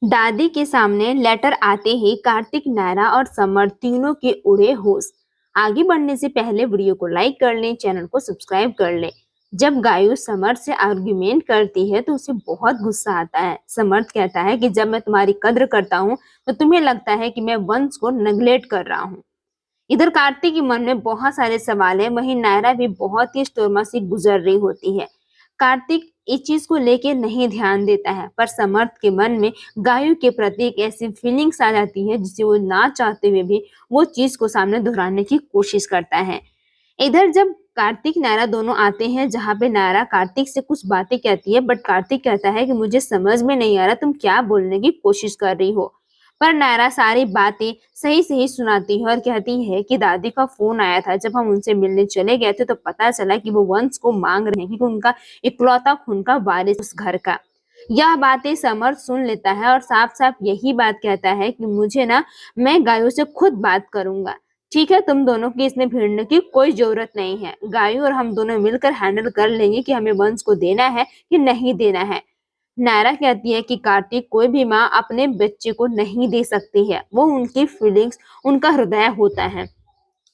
दादी के सामने लेटर आते ही कार्तिक, नायरा और समर तीनों के उड़े होश। आगे बढ़ने से पहले वीडियो को लाइक कर लें, चैनल को सब्सक्राइब कर लें। जब गायू समर से आर्ग्यूमेंट करती है तो उसे बहुत गुस्सा आता है। समर कहता है कि जब मैं तुम्हारी कद्र करता हूँ तो तुम्हें लगता है कि मैं वंश को नेग्लेक्ट कर रहा हूँ। इधर कार्तिक के मन में बहुत सारे सवाल है, वहीं नायरा भी बहुत ही स्टोरमा से गुजर रही होती है। कार्तिक इस चीज को लेके नहीं ध्यान देता है, पर समर्थ के मन में गायों के प्रति एक ऐसी फीलिंग्स आ जाती है जिसे वो ना चाहते हुए भी वो चीज को सामने दोहराने की कोशिश करता है। इधर जब कार्तिक नायरा दोनों आते हैं, जहाँ पे नायरा कार्तिक से कुछ बातें कहती है, बट कार्तिक कहता है कि मुझे समझ में नहीं आ रहा तुम क्या बोलने की कोशिश कर रही हो। पर नायरा सारी बातें सही सही सुनाती है और कहती है कि दादी का फोन आया था, जब हम उनसे मिलने चले गए थे तो पता चला कि वो वंश को मांग रहे हैं क्योंकि उनका इकलौता खून का वारिस उस घर का। यह बातें समर सुन लेता है और साफ साफ यही बात कहता है कि मुझे ना, मैं गायों से खुद बात करूंगा। ठीक है, तुम दोनों की इसमें भिड़ने की कोई जरूरत नहीं है। गायों और हम दोनों मिलकर हैंडल कर लेंगे कि हमें वंश को देना है कि नहीं देना है। नायरा कहती है कि कार्तिक, कोई भी माँ अपने बच्चे को नहीं दे सकती है, वो उनकी फीलिंग्स, उनका हृदय होता है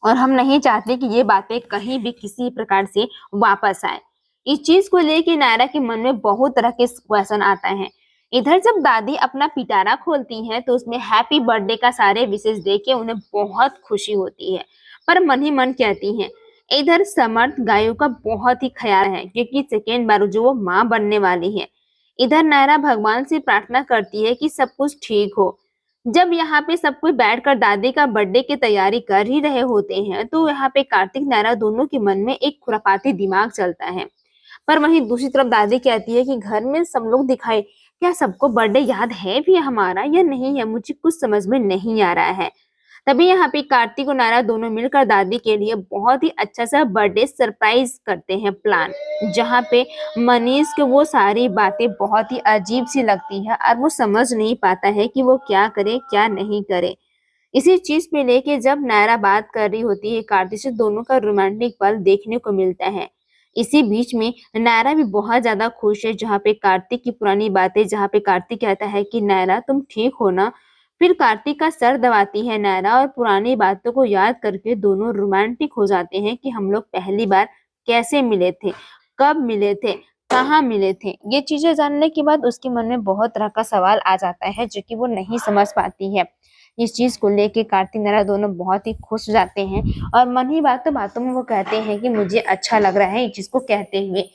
और हम नहीं चाहते कि ये बातें कहीं भी किसी प्रकार से वापस आए। इस चीज को लेके नायरा के मन में बहुत तरह के क्वेश्चन आता है। इधर जब दादी अपना पिटारा खोलती हैं तो उसमें हैप्पी बर्थडे का सारे विशेष देके उन्हें बहुत खुशी होती है, पर मन ही मन कहती हैं। इधर समर्थ गायों का बहुत ही ख्याल है क्योंकि सेकेंड बार जो वो माँ बनने वाली है। इधर नायरा भगवान से प्रार्थना करती है कि सब कुछ ठीक हो। जब यहाँ पे सब कोई बैठकर दादी का बर्थडे की तैयारी कर ही रहे होते हैं तो यहाँ पे कार्तिक, नायरा दोनों के मन में एक खुरापाती दिमाग चलता है। पर वहीं दूसरी तरफ दादी कहती है कि घर में सब लोग दिखाए, क्या सबको बर्थडे याद है भी हमारा या नहीं है, मुझे कुछ समझ में नहीं आ रहा है। तभी यहाँ पे कार्तिक और नायरा दोनों मिलकर दादी के लिए बहुत ही अच्छा सा बर्थडे सरप्राइज करते हैं प्लान, जहाँ पे मनीष को वो सारी बातें बहुत ही अजीब सी लगती है और वो समझ नहीं पाता है कि वो क्या करे क्या नहीं करे। इसी चीज पे लेके जब नायरा बात कर रही होती है कार्तिक से, दोनों का रोमांटिक पल देखने को मिलता है। इसी बीच में नायरा भी बहुत ज्यादा खुश है, जहाँ पे कार्तिक की पुरानी बातें, जहाँ पे कार्तिक कहता है कि नायरा तुम ठीक हो ना। फिर कार्तिक का सर दबाती है नायरा और पुरानी बातों को याद करके दोनों रोमांटिक हो जाते हैं कि हम लोग पहली बार कैसे मिले थे, कब मिले थे, कहाँ मिले थे। ये चीजें जानने के बाद उसके मन में बहुत तरह का सवाल आ जाता है जो कि वो नहीं समझ पाती है। इस चीज को लेके कार्तिक, नायरा दोनों बहुत ही खुश हो जाते हैं और मन ही बातों में वो कहते हैं कि मुझे अच्छा लग रहा है इस चीज को कहते हुए।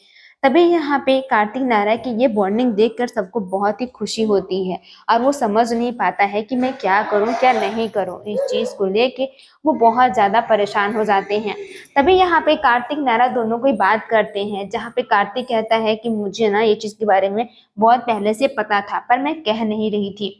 तभी यहाँ पे कार्तिक, नायरा की ये बॉन्डिंग देखकर सबको बहुत ही खुशी होती है और वो समझ नहीं पाता है कि मैं क्या करूं क्या नहीं करूं। इस चीज को लेके वो बहुत ज्यादा परेशान हो जाते हैं। तभी यहाँ पे कार्तिक, नायरा दोनों कोई बात करते हैं, जहाँ पे कार्तिक कहता है कि मुझे ना ये चीज के बारे में बहुत पहले से पता था पर मैं कह नहीं रही थी।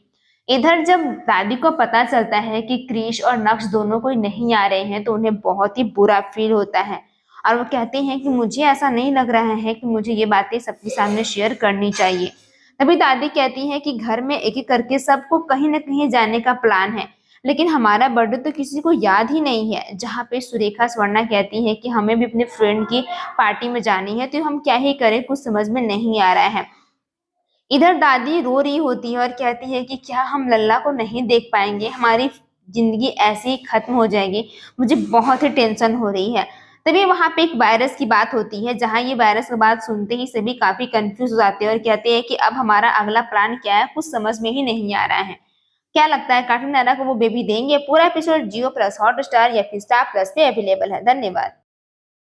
इधर जब दादी को पता चलता है कि क्रिश और नक्श दोनों कोई नहीं आ रहे हैं तो उन्हें बहुत ही बुरा फील होता है और वो कहते हैं कि मुझे ऐसा नहीं लग रहा है कि मुझे ये बातें सबके सामने शेयर करनी चाहिए। तभी दादी कहती है कि घर में एक एक करके सबको कहीं ना कहीं जाने का प्लान है, लेकिन हमारा बर्थडे तो किसी को याद ही नहीं है। जहाँ पे सुरेखा स्वर्णा कहती है कि हमें भी अपने फ्रेंड की पार्टी में जानी है, तो हम क्या ही करें, कुछ समझ में नहीं आ रहा है। इधर दादी रो रही होती है और कहती है कि क्या हम लल्ला को नहीं देख पाएंगे, हमारी जिंदगी ऐसे ही खत्म हो जाएगी, मुझे बहुत ही टेंशन हो रही है। तभी वहां पे एक वायरस की बात होती है, जहां ये वायरस की बात सुनते ही सभी काफी कंफ्यूज हो जाते हैं और कहते हैं कि अब हमारा अगला प्लान क्या है, कुछ समझ में ही नहीं आ रहा है। क्या लगता है कार्टून नायरा को वो बेबी देंगे? पूरा एपिसोड जियो प्लस हॉटस्टार या फिर स्टार प्लस पे अवेलेबल है। धन्यवाद।